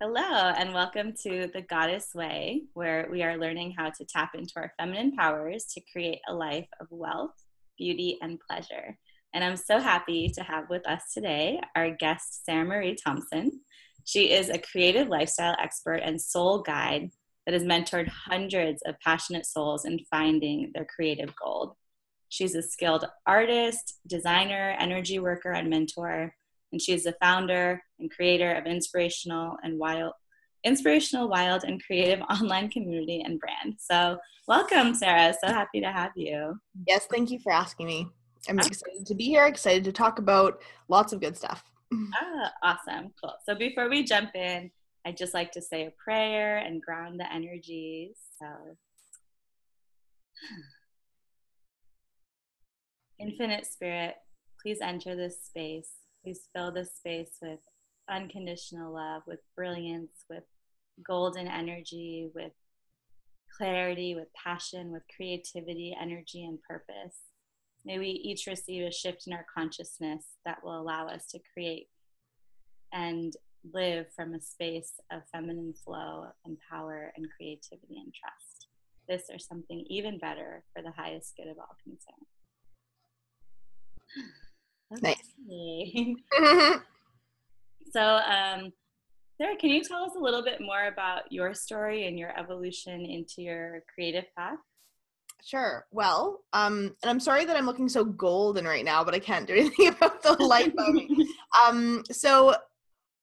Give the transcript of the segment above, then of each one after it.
Hello, and welcome to The Goddess Way, where we are learning how to tap into our feminine powers to create a life of wealth, beauty, and pleasure. And I'm so happy to have with us today our guest, Sarah Marie Thompson. She is a creative lifestyle expert and soul guide that has mentored hundreds of passionate souls in finding their creative gold. She's a skilled artist, designer, energy worker, and mentor, and she is the founder and creator of inspirational, wild, and creative online community and brand. So, welcome, Sarah. So happy to have you. Yes, thank you for asking me. I'm excited to be here, excited to talk about lots of good stuff. Awesome. Cool. So, before we jump in, I'd just like to say a prayer and ground the energies. So, Infinite Spirit, please enter this space. Please fill this space with unconditional love, with brilliance, with golden energy, with clarity, with passion, with creativity, energy, and purpose. May we each receive a shift in our consciousness that will allow us to create and live from a space of feminine flow and power and creativity and trust. This or something even better for the highest good of all concerned. Okay. Nice. So, Sarah, can you tell us a little bit more about your story and your evolution into your creative path? Sure. Well, and I'm sorry that I'm looking so golden right now, but I can't do anything about the light above me.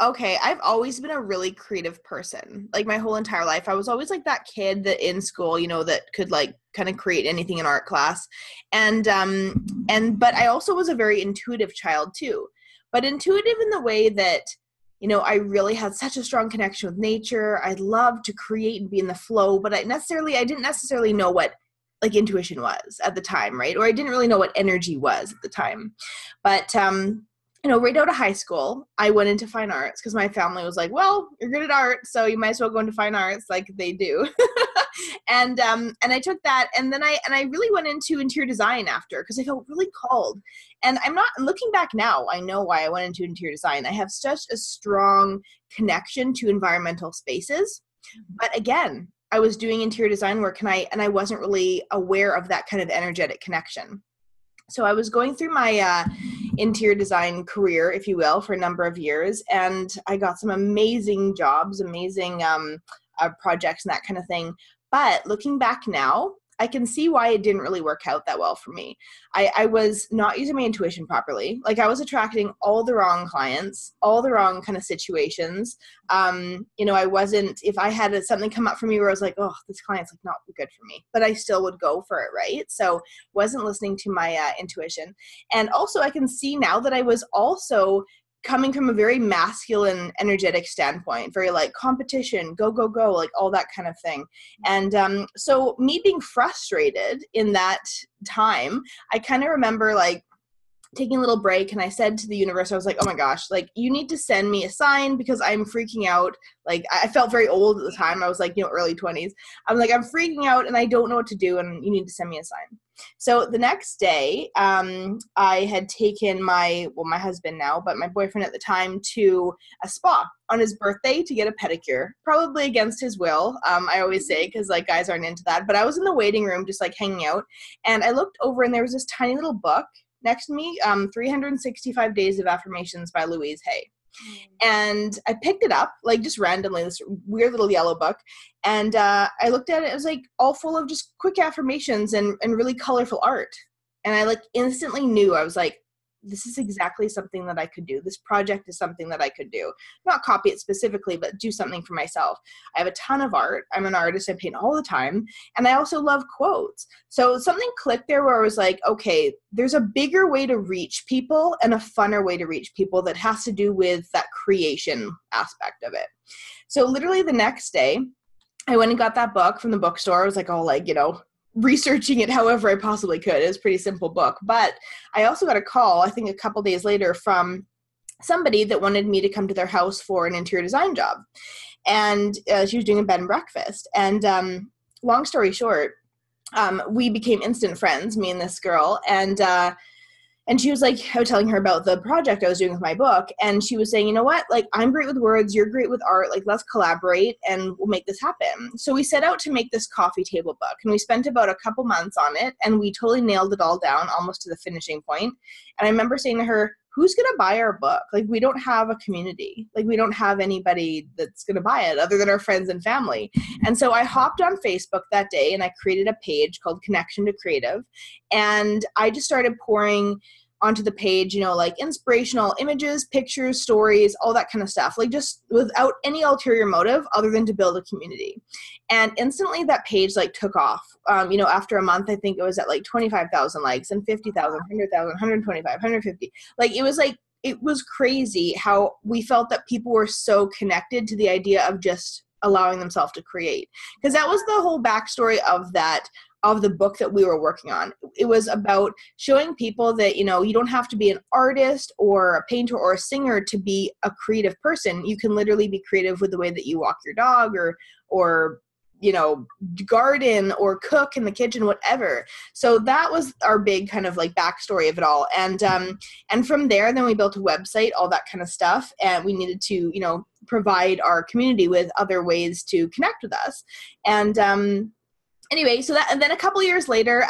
Okay, I've always been a really creative person. Like my whole entire life, I was always like that kid that in school, that could like kind of create anything in art class. But I also was a very intuitive child too. But intuitive in the way that I really had such a strong connection with nature. I loved to create and be in the flow, but I didn't necessarily know what like intuition was at the time, right? Or I didn't really know what energy was at the time. But right out of high school, I went into fine arts because my family was like, well, you're good at art, so you might as well go into fine arts like they do. And I took that, and then I really went into interior design after because I felt really called. And looking back now, I know why I went into interior design. I have such a strong connection to environmental spaces. But again, I was doing interior design work and I wasn't really aware of that kind of energetic connection. So I was going through my interior design career, if you will, for a number of years, and I got some amazing jobs, amazing projects and that kind of thing. But looking back now, I can see why it didn't really work out that well for me. I was not using my intuition properly. Like I was attracting all the wrong clients, all the wrong kind of situations. I wasn't, if I had something come up for me where I was like, oh, this client's like not good for me, but I still would go for it, right? So wasn't listening to my intuition. And also I can see now that I was also coming from a very masculine energetic standpoint, very like competition, go, go, go, like all that kind of thing. And so me being frustrated in that time, I kind of remember like taking a little break, and I said to the universe, I was like, oh my gosh, like you need to send me a sign because I'm freaking out. Like I felt very old at the time. I was like, early 20s. I'm like, I'm freaking out and I don't know what to do, and you need to send me a sign. So the next day, I had taken my husband now, but my boyfriend at the time, to a spa on his birthday to get a pedicure, probably against his will. I always say, because like guys aren't into that, but I was in the waiting room just like hanging out, and I looked over and there was this tiny little book next to me, 365 Days of Affirmations by Louise Hay. And I picked it up, like just randomly, this weird little yellow book. And I looked at it, it was like all full of just quick affirmations and really colorful art. And I like instantly knew, I was like, this is exactly something that I could do. This project is something that I could do. Not copy it specifically, but do something for myself. I have a ton of art. I'm an artist. I paint all the time. And I also love quotes. So something clicked there where I was like, okay, there's a bigger way to reach people and a funner way to reach people that has to do with that creation aspect of it. So literally the next day, I went and got that book from the bookstore. I was like, all like, researching it however I possibly could. It was a pretty simple book. But I also got a call, I think a couple days later, from somebody that wanted me to come to their house for an interior design job. And she was doing a bed and breakfast. And long story short, we became instant friends, me and this girl. And And she was like, I was telling her about the project I was doing with my book. And she was saying, you know what, like, I'm great with words. You're great with art. Like, let's collaborate and we'll make this happen. So we set out to make this coffee table book, and we spent about a couple months on it, and we totally nailed it all down almost to the finishing point. And I remember saying to her, who's going to buy our book? Like, we don't have a community. Like, we don't have anybody that's going to buy it other than our friends and family. And so I hopped on Facebook that day and I created a page called Connection to Creative. And I just started pouring onto the page, you know, like inspirational images, pictures, stories, all that kind of stuff, like just without any ulterior motive other than to build a community. And instantly that page like took off. You know, after a month, I think it was at like 25,000 likes and 50,000, 100,000, 125, 150. Like, it was crazy how we felt that people were so connected to the idea of just allowing themselves to create. Because that was the whole backstory of the book that we were working on. It was about showing people that, you know, you don't have to be an artist or a painter or a singer to be a creative person. You can literally be creative with the way that you walk your dog or you know, garden or cook in the kitchen, whatever. So that was our big kind of like backstory of it all. And from there, then we built a website, all that kind of stuff. And we needed to, you know, provide our community with other ways to connect with us. And, anyway, so that, and then a couple years later,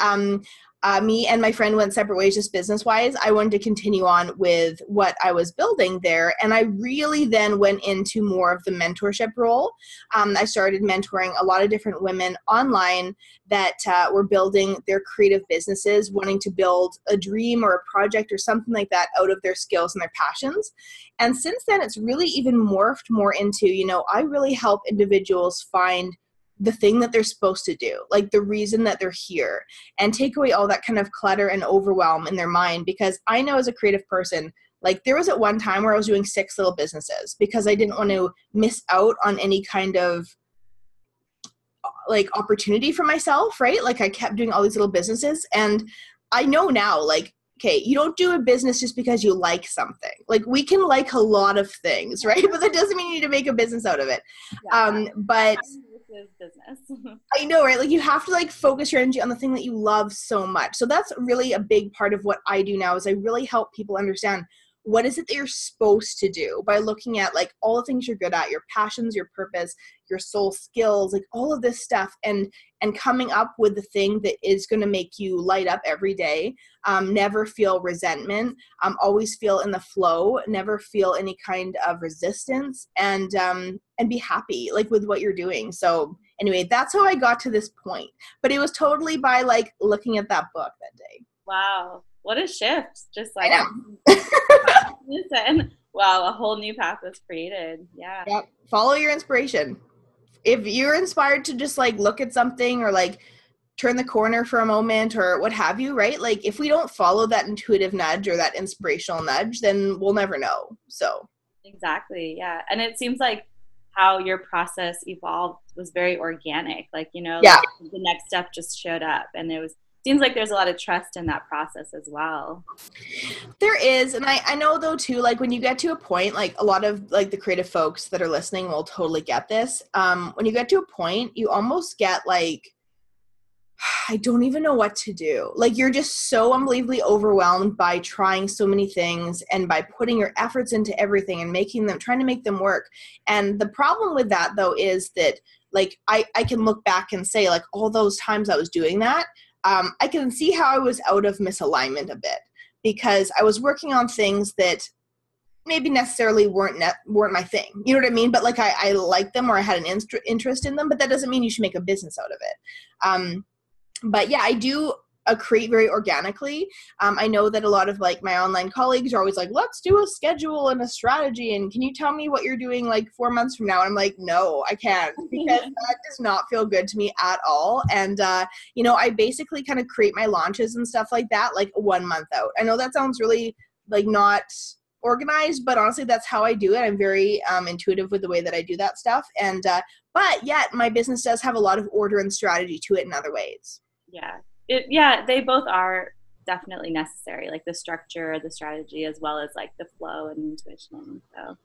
me and my friend went separate ways, just business-wise. I wanted to continue on with what I was building there, and I really then went into more of the mentorship role. I started mentoring a lot of different women online that were building their creative businesses, wanting to build a dream or a project or something like that out of their skills and their passions. And since then, it's really even morphed more into, you know, I really help individuals find the thing that they're supposed to do, like the reason that they're here, and take away all that kind of clutter and overwhelm in their mind. Because I know as a creative person, like there was at one time where I was doing 6 little businesses because I didn't want to miss out on any kind of like opportunity for myself, right? Like I kept doing all these little businesses, and I know now, like, okay, you don't do a business just because you like something. Like we can like a lot of things, right? But that doesn't mean you need to make a business out of it. Yeah. But Business. I know, right? Like you have to like focus your energy on the thing that you love so much. So that's really a big part of what I do now is I really help people understand what is it that you're supposed to do by looking at like all the things you're good at, your passions, your purpose, your soul skills, like all of this stuff, and coming up with the thing that is going to make you light up every day. Never feel resentment, always feel in the flow, never feel any kind of resistance, and be happy like with what you're doing. So anyway, that's how I got to this point. But it was totally by like looking at that book that day. Wow. What a shift. Just like, I wow, a whole new path was created. Yeah. Yep. Follow your inspiration. If you're inspired to just like look at something or like turn the corner for a moment or what have you, right? Like if we don't follow that intuitive nudge or that inspirational nudge, then we'll never know. So exactly. Yeah. And it seems like how your process evolved was very organic. Like, you know, yeah. Like the next step just showed up, and seems like there's a lot of trust in that process as well. There is. And I know though too, like when you get to a point, like a lot of like the creative folks that are listening will totally get this. When you get to a point, you almost get like, I don't even know what to do. Like you're just so unbelievably overwhelmed by trying so many things and by putting your efforts into everything and trying to make them work. And the problem with that though is that like I can look back and say like all those times I was doing that, I can see how I was out of misalignment a bit because I was working on things that maybe necessarily weren't my thing. You know what I mean? But like I liked them or I had an interest in them, but that doesn't mean you should make a business out of it. But yeah, I do create very organically. I know that a lot of like my online colleagues are always like, let's do a schedule and a strategy. And can you tell me what you're doing like 4 months from now? And I'm like, no, I can't, because that does not feel good to me at all. And, you know, I basically kind of create my launches and stuff like that, like 1 month out. I know that sounds really like not organized, but honestly, that's how I do it. I'm very intuitive with the way that I do that stuff. And, but yet my business does have a lot of order and strategy to it in other ways. Yeah. They both are definitely necessary, like the structure, the strategy, as well as like the flow and intuition. So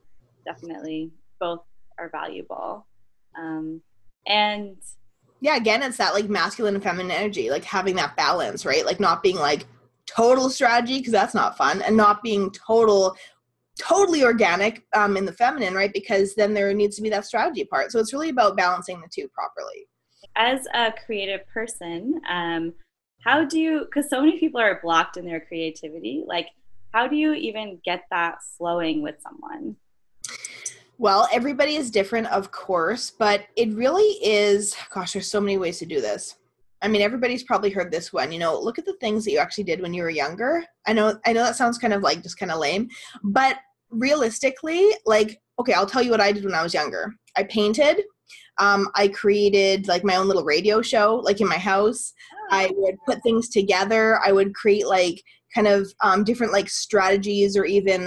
definitely both are valuable. And yeah, again, it's that like masculine and feminine energy, like having that balance, right? Like not being like total strategy, because that's not fun, and not being totally organic in the feminine, right? Because then there needs to be that strategy part. So it's really about balancing the two properly. As a creative person, how do you, because so many people are blocked in their creativity, like how do you even get that flowing with someone? Well, everybody is different, of course, but it really is, gosh, there's so many ways to do this. I mean, everybody's probably heard this one, look at the things that you actually did when you were younger. I know that sounds kind of like just kind of lame, but realistically, like, okay, I'll tell you what I did when I was younger. I painted. I created like my own little radio show, like in my house. I would put things together. I would create like kind of different like strategies, or even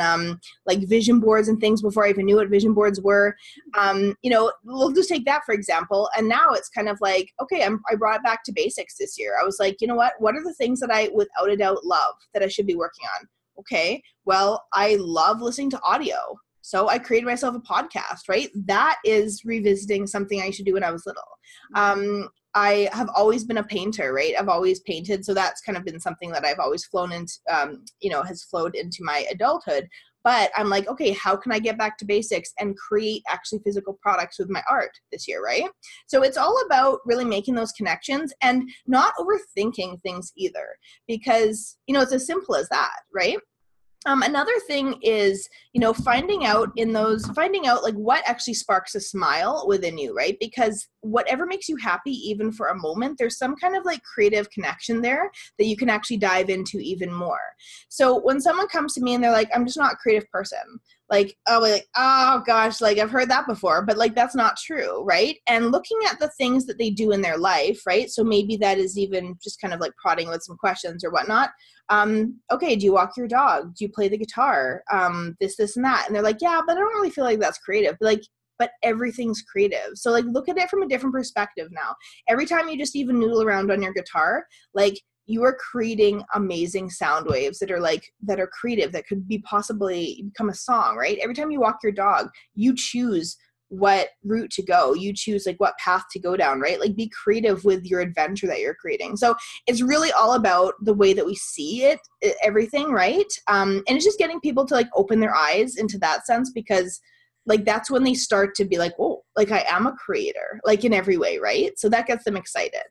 like vision boards and things before I even knew what vision boards were. We'll just take that for example. And now it's kind of like, okay, I brought it back to basics this year. I was like, you know what are the things that I without a doubt love that I should be working on? Okay, well, I love listening to audio. So I created myself a podcast, right? That is revisiting something I should do when I was little. I have always been a painter, right? I've always painted. So that's kind of been something that I've always flown into, has flowed into my adulthood. But I'm like, okay, how can I get back to basics and create actually physical products with my art this year, right? So it's all about really making those connections and not overthinking things either, because, it's as simple as that, right? Another thing is, finding out like what actually sparks a smile within you, right? Because whatever makes you happy, even for a moment, there's some kind of like creative connection there that you can actually dive into even more. So when someone comes to me and they're like, I'm just not a creative person, oh gosh, like I've heard that before, but like that's not true, right? And looking at the things that they do in their life, right? So maybe that is even just kind of like prodding with some questions or whatnot. Okay, do you walk your dog? Do you play the guitar? This and that. And they're like, yeah, but I don't really feel like that's creative. But everything's creative. So like look at it from a different perspective now. Every time you just even noodle around on your guitar, like you are creating amazing sound waves that are creative, that could be possibly become a song, right? Every time you walk your dog, you choose what route to go. You choose like what path to go down, right? Like be creative with your adventure that you're creating. So it's really all about the way that we see it, everything, right? And it's just getting people to like open their eyes into that sense, because like that's when they start to be like, oh, like I am a creator, like in every way, right? So that gets them excited.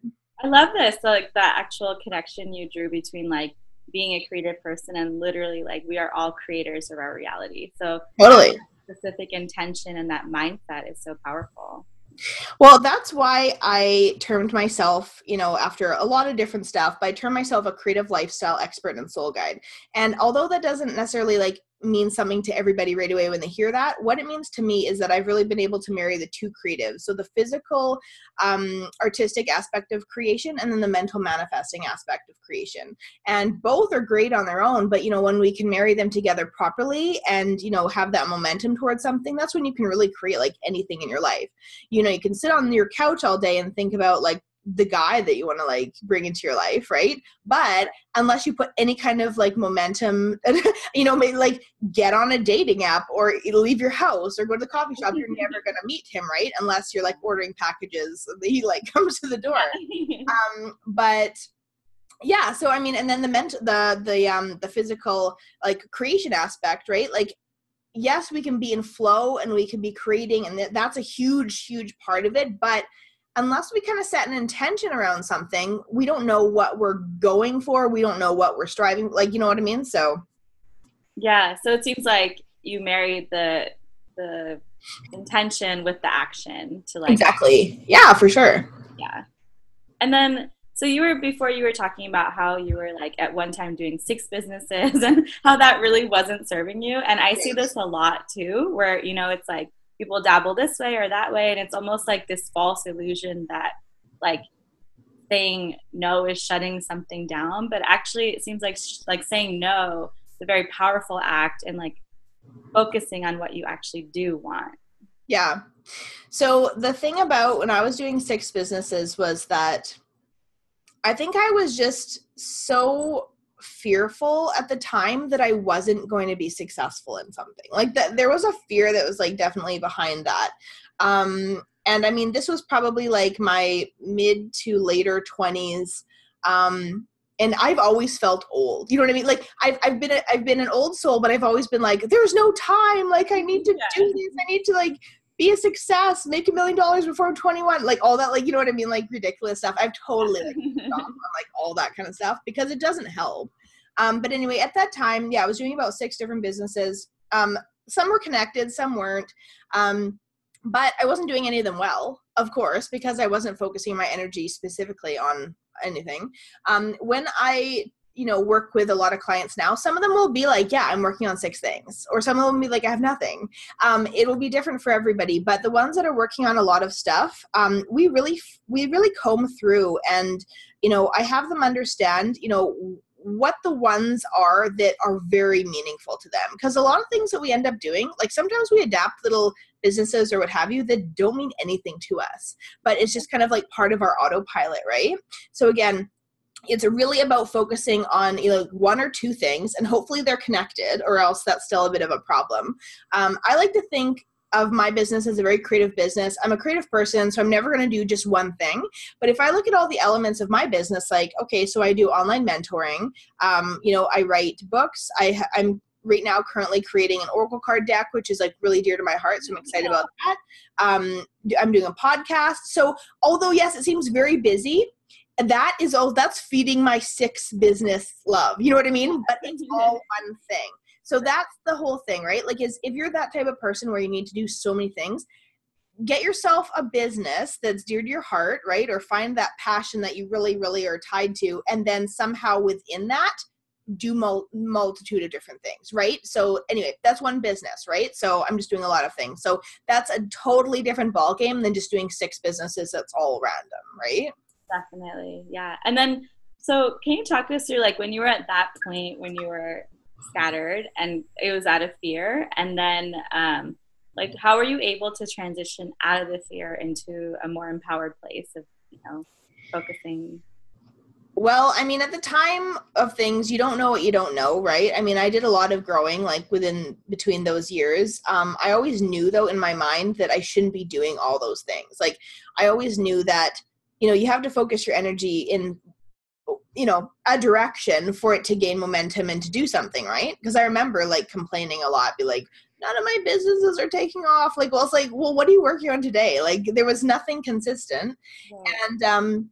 I love this. So, like the actual connection you drew between like being a creative person and literally like we are all creators of our reality. So totally. Specific intention and that mindset is so powerful. Well, that's why I termed myself, after a lot of different stuff, but I termed myself a creative lifestyle expert and soul guide. And although that doesn't necessarily like mean something to everybody right away when they hear that, what it means to me is that I've really been able to marry the two creatives. So the physical, artistic aspect of creation, and then the mental manifesting aspect of creation. And both are great on their own, but when we can marry them together properly and, have that momentum towards something, that's when you can really create like anything in your life. You can sit on your couch all day and think about like the guy that you want to like bring into your life, right? But unless you put any kind of like momentum, maybe like get on a dating app or leave your house or go to the coffee shop, you're never going to meet him, right? Unless you're like ordering packages that he like comes to the door. But yeah, so I mean, and then the physical like creation aspect, right? Like yes, we can be in flow and we can be creating, and that's a huge part of it, but unless we kind of set an intention around something, we don't know what we're going for. We don't know what we're striving, like, you know what I mean? So yeah, so it seems like you married the intention with the action to like exactly. Yeah, for sure. Yeah. And then so before you were talking about how you were like at one time doing 6 businesses and how that really wasn't serving you. And I see this a lot too, where it's like people dabble this way or that way, and it's almost like this false illusion that like saying no is shutting something down, but actually it seems like saying no is a very powerful act, and like focusing on what you actually do want. Yeah. So the thing about when I was doing 6 businesses was that I think I was just so fearful at the time that I wasn't going to be successful in something. Like that, there was a fear that was like definitely behind that. And I mean, this was probably like my mid to later 20s. And I've always felt old. You know what I mean? Like I've been an old soul, but I've always been like, there's no time. Like I need to do this. I need to like be a success, make $1 million before I'm 21. Like all that, like, you know what I mean? Like ridiculous stuff. I've totally like gone on like all that kind of stuff because it doesn't help. But anyway, at that time, yeah, I was doing about 6 different businesses. Some were connected, some weren't. But I wasn't doing any of them well, of course, because I wasn't focusing my energy specifically on anything. When I, work with a lot of clients now, some of them will be like, yeah, I'm working on 6 things, or some of them will be like, I have nothing. It will be different for everybody, but the ones that are working on a lot of stuff, we really comb through and, I have them understand, what the ones are that are very meaningful to them. Because a lot of things that we end up doing, like sometimes we adapt little businesses or what have you that don't mean anything to us, but it's just kind of like part of our autopilot, right? So again, it's really about focusing on 1 or 2 things, and hopefully they're connected, or else that's still a bit of a problem. I like to think of my business as a very creative business. I'm a creative person, so I'm never going to do just one thing. But if I look at all the elements of my business, like, okay, so I do online mentoring, I write books. I'm right now currently creating an Oracle card deck, which is like really dear to my heart. So I'm excited about that. I'm doing a podcast. So although, yes, it seems very busy, that's feeding my 6 business love. You know what I mean? But it's all one thing. So that's the whole thing, right? Like, if you're that type of person where you need to do so many things, get yourself a business that's dear to your heart, right? Or find that passion that you really, really are tied to. And then somehow within that, do multitude of different things, right? So anyway, that's one business, right? So I'm just doing a lot of things. So that's a totally different ballgame than just doing 6 businesses that's all random, right? Definitely. Yeah. And then, so can you talk us through, like, when you were at that point, when you were scattered and it was out of fear, and then like, how were you able to transition out of the fear into a more empowered place of focusing? Well, I mean, at the time of things, you don't know what you don't know, right? I mean, I did a lot of growing like between those years. I always knew though in my mind that I shouldn't be doing all those things. Like I always knew that, you have to focus your energy in a direction for it to gain momentum and to do something, right? Because I remember like complaining a lot, be like, none of my businesses are taking off. Like, well, it's like, well, what are you working on today? Like there was nothing consistent. Yeah. And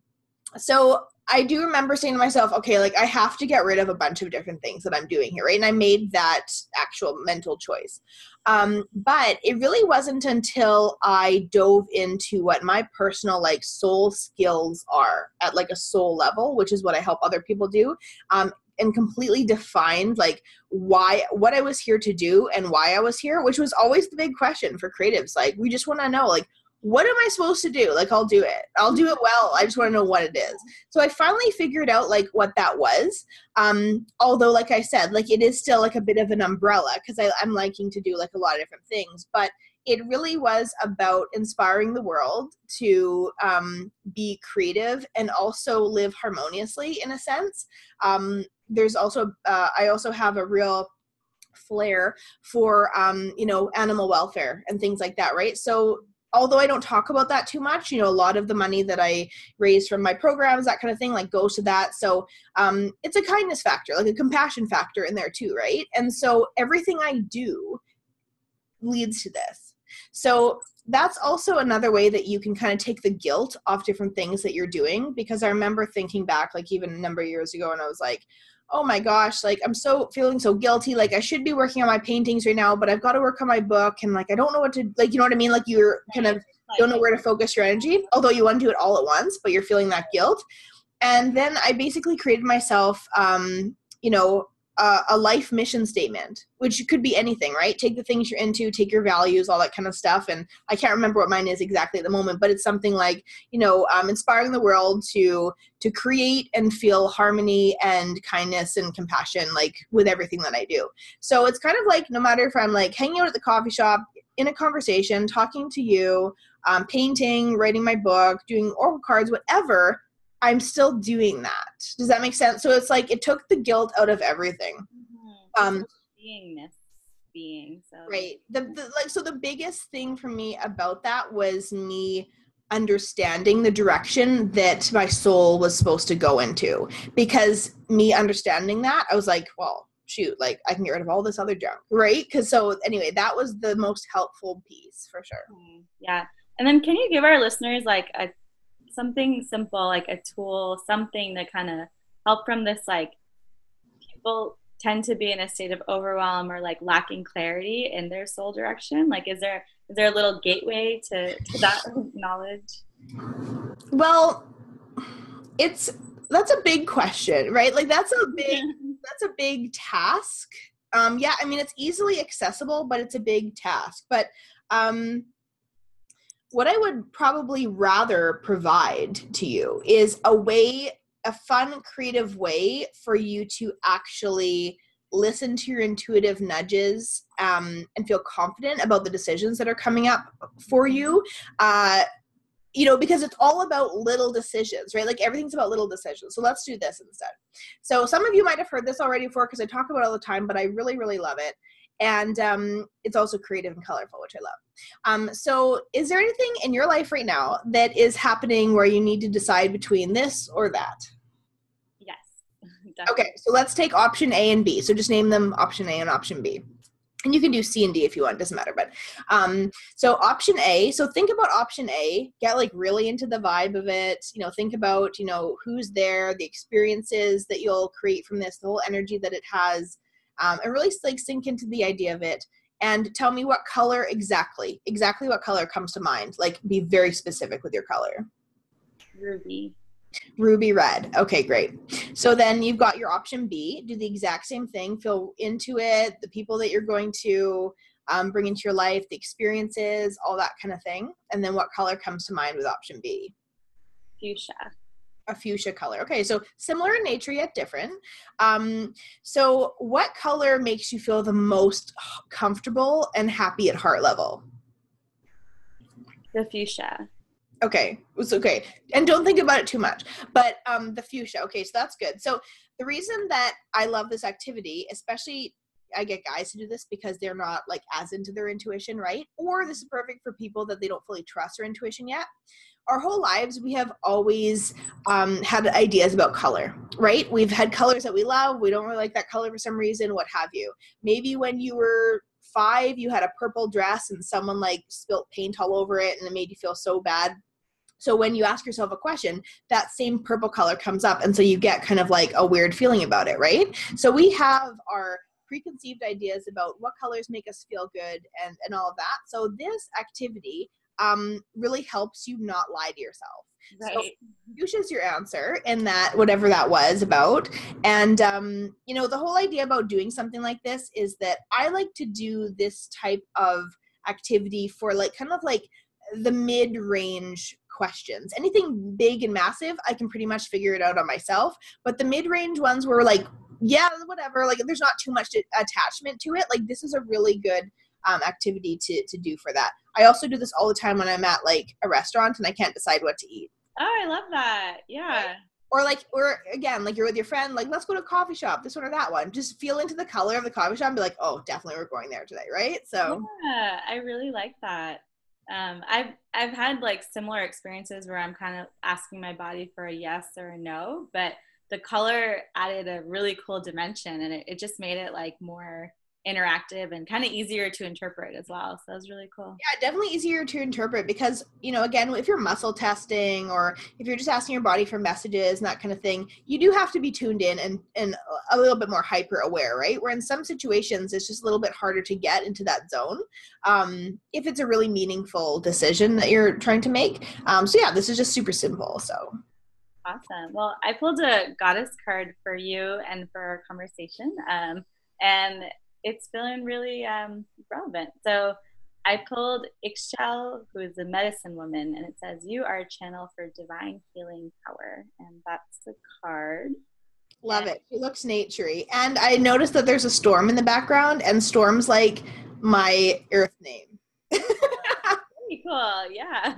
so I do remember saying to myself, okay, like I have to get rid of a bunch of different things that I'm doing here, right? And I made that actual mental choice. But it really wasn't until I dove into what my personal like soul skills are at like a soul level, which is what I help other people do, and completely defined like what I was here to do and why I was here, which was always the big question for creatives. Like we just want to know, like, what am I supposed to do? Like, I'll do it. I'll do it well. I just want to know what it is. So I finally figured out like what that was. Although, like I said, like it is still like a bit of an umbrella because I'm liking to do like a lot of different things, but it really was about inspiring the world to be creative and also live harmoniously in a sense. There's also, I also have a real flair for, animal welfare and things like that, right? So although I don't talk about that too much, a lot of the money that I raise from my programs, that kind of thing, like goes to that. So it's a kindness factor, like a compassion factor in there too, right? And so everything I do leads to this. So that's also another way that you can kind of take the guilt off different things that you're doing, because I remember thinking back, like even a number of years ago, and I was like, oh my gosh, like I'm feeling so guilty. Like I should be working on my paintings right now, but I've got to work on my book. And like, I don't know what to, like, you know what I mean? Like you're kind of don't know where to focus your energy, although you want to do it all at once, but you're feeling that guilt. And then I basically created myself, a life mission statement, which could be anything, right? Take the things you're into, take your values, all that kind of stuff. And I can't remember what mine is exactly at the moment, but it's something like, inspiring the world to create and feel harmony and kindness and compassion, like with everything that I do. So it's kind of like, no matter if I'm like hanging out at the coffee shop, in a conversation, talking to you, painting, writing my book, doing oracle cards, whatever, I'm still doing that. Does that make sense? So it's like it took the guilt out of everything. Beingness, being. So right. The biggest thing for me about that was me understanding the direction that my soul was supposed to go into. Because me understanding that, I was like, well, shoot, like I can get rid of all this other junk, right? Because so anyway, that was the most helpful piece for sure. Yeah. And then can you give our listeners like something simple, like a tool, something to kind of help from this, like people tend to be in a state of overwhelm or like lacking clarity in their soul direction? Like, is there a little gateway to that knowledge? Well, that's a big question, right? Like that's a big task. Yeah, I mean, it's easily accessible, but it's a big task. But what I would probably rather provide to you is a fun, creative way for you to actually listen to your intuitive nudges and feel confident about the decisions that are coming up for you. Because it's all about little decisions, right? Like everything's about little decisions. So let's do this instead. So some of you might have heard this already before because I talk about it all the time, but I really, really love it. And it's also creative and colorful, which I love. So is there anything in your life right now that is happening where you need to decide between this or that? Yes. Definitely. Okay, so let's take option A and B. So just name them option A and option B. And you can do C and D if you want, doesn't matter. But so option A, so think about option A, get like really into the vibe of it, think about, who's there, the experiences that you'll create from this, the whole energy that it has, and really like sink into the idea of it. And tell me what color exactly what color comes to mind. Like be very specific with your color. Ruby red. Okay, great. So then you've got your option B. Do the exact same thing. Feel into it, the people that you're going to bring into your life, the experiences, all that kind of thing. And then what color comes to mind with option B? Fuchsia. A fuchsia color. Okay, so similar in nature yet different. So what color makes you feel the most comfortable and happy at heart level? The fuchsia. Okay, it's okay. And don't think about it too much. But the fuchsia, okay, so that's good. So the reason that I love this activity, especially I get guys to do this because they're not like as into their intuition, right? Or this is perfect for people that they don't fully trust their intuition yet. Our whole lives, we have always had ideas about color, right? We've had colors that we love. We don't really like that color for some reason, what have you. Maybe when you were 5, you had a purple dress and someone like spilt paint all over it and it made you feel so bad. So when you ask yourself a question, that same purple color comes up. And so you get kind of like a weird feeling about it, right? So we have our preconceived ideas about what colors make us feel good and all of that. So this activity really helps you not lie to yourself. Right. So fuchsia's your answer in that, whatever that was about. And, the whole idea about doing something like this is that I like to do this type of activity for like kind of like the mid-range questions. Anything big and massive, I can pretty much figure it out on myself. But the mid-range ones were like, yeah, whatever, like there's not too much attachment to it. Like this is a really good activity to do for that. I also do this all the time when I'm at like a restaurant and I can't decide what to eat. Oh, I love that. Yeah. Right? Or again, like you're with your friend, like let's go to a coffee shop, this one or that one. Just feel into the color of the coffee shop and be like, oh, definitely we're going there today, right? So yeah, I really like that. I've had like similar experiences where I'm kind of asking my body for a yes or a no, but the color added a really cool dimension and it just made it like more interactive and kind of easier to interpret as well. So that was really cool. Yeah, definitely easier to interpret because, again, if you're muscle testing or if you're just asking your body for messages and that kind of thing, you do have to be tuned in and a little bit more hyper aware, right? Where in some situations, it's just a little bit harder to get into that zone if it's a really meaningful decision that you're trying to make. So yeah, this is just super simple. So awesome. Well, I pulled a goddess card for you and for our conversation. And it's feeling really relevant. So I pulled Ixchel, who is a medicine woman, and it says, you are a channel for divine healing power. And that's the card. Love it. She looks naturey. And I noticed that there's a storm in the background, and Storm's like my earth name. Pretty cool. Yeah.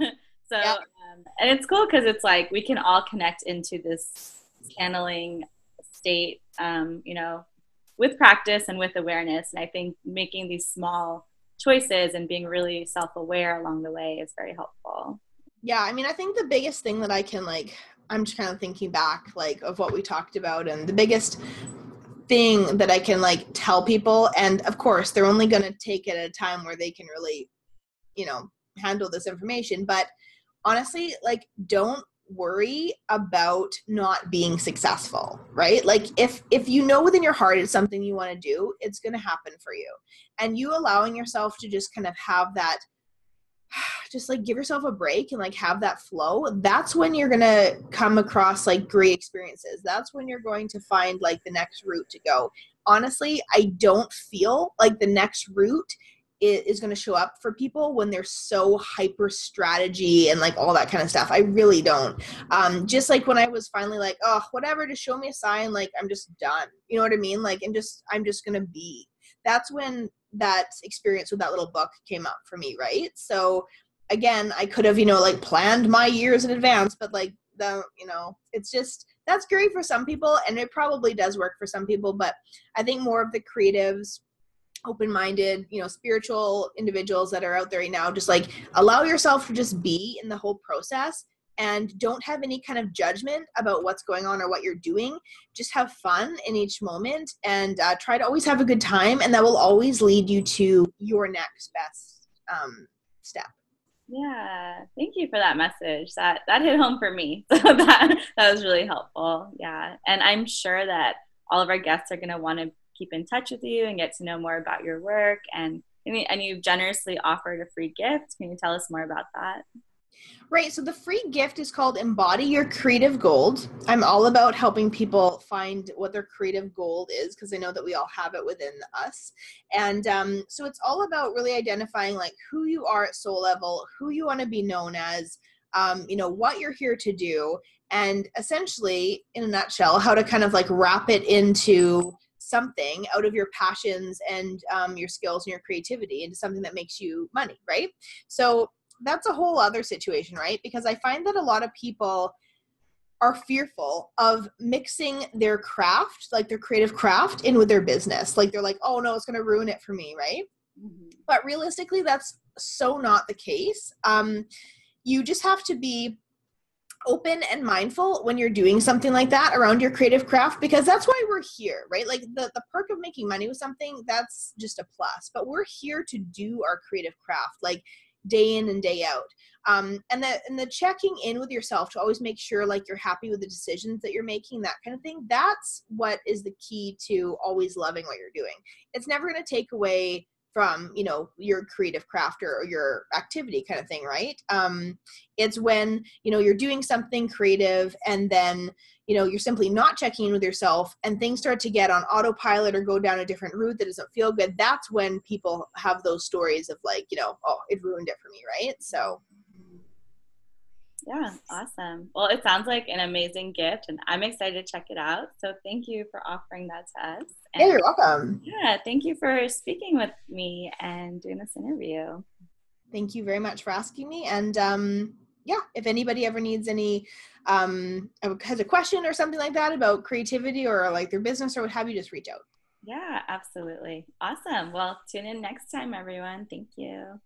So, yeah. And it's cool because it's like we can all connect into this channeling state, with practice and with awareness. And I think making these small choices and being really self-aware along the way is very helpful. Yeah, I mean, I think the biggest thing that I can like, I'm just kind of thinking back like of what we talked about, and the biggest thing that I can like tell people, and of course they're only going to take it at a time where they can really, you know, handle this information, but honestly, like, don't worry about not being successful, right? Like, if you know within your heart it's something you want to do, it's going to happen for you. And you allowing yourself to just kind of have that, just like give yourself a break and like have that flow, that's when you're going to come across like great experiences. That's when you're going to find like the next route to go. Honestly, I don't feel like the next route is going to show up for people when they're so hyper strategy and like all that kind of stuff. I really don't. Just like when I was finally like, oh, whatever, just show me a sign, like I'm just done, you know what I mean? Like, and just I'm just going to be, that's when that experience with that little book came up for me, right? So again, I could have, you know, like planned my years in advance, but like the, you know, it's just, that's great for some people and it probably does work for some people, but I think more of the creatives, open-minded, you know, spiritual individuals that are out there right now, just like allow yourself to just be in the whole process and don't have any kind of judgment about what's going on or what you're doing. Just have fun in each moment and try to always have a good time, and that will always lead you to your next best step. Yeah, thank you for that message. That hit home for me. So that was really helpful. Yeah. And I'm sure that all of our guests are going to want to keep in touch with you and get to know more about your work. And you've generously offered a free gift. Can you tell us more about that? Right. So the free gift is called Embody Your Creative Gold. I'm all about helping people find what their creative gold is, because I know that we all have it within us. And so it's all about really identifying like who you are at soul level, who you want to be known as, you know, what you're here to do, and essentially, in a nutshell, how to kind of like wrap it into something out of your passions and your skills and your creativity into something that makes you money, right? So that's a whole other situation, right? Because I find that a lot of people are fearful of mixing their craft, like their creative craft, in with their business. Like they're like, oh no, it's going to ruin it for me, right? Mm-hmm. But realistically, that's so not the case. You just have to be open and mindful when you're doing something like that around your creative craft, because that's why we're here, right? Like the perk of making money with something, that's just a plus, but we're here to do our creative craft like day in and day out. And the checking in with yourself to always make sure like you're happy with the decisions that you're making, that kind of thing, that's what is the key to always loving what you're doing. It's never going to take away from, you know, your creative craft or your activity kind of thing, right? It's when, you know, you're doing something creative and then, you know, you're simply not checking in with yourself and things start to get on autopilot or go down a different route that doesn't feel good. That's when people have those stories of like, you know, oh, it ruined it for me, right? So Yeah, awesome. Well, it sounds like an amazing gift, and I'm excited to check it out. So thank you for offering that to us. yeah, And you're welcome. yeah, thank you for speaking with me and doing this interview. Thank you very much for asking me. And yeah, if anybody ever needs any, has a question or something like that about creativity or like their business or what have you, just reach out. Yeah, absolutely. Awesome. Well, tune in next time, everyone. Thank you.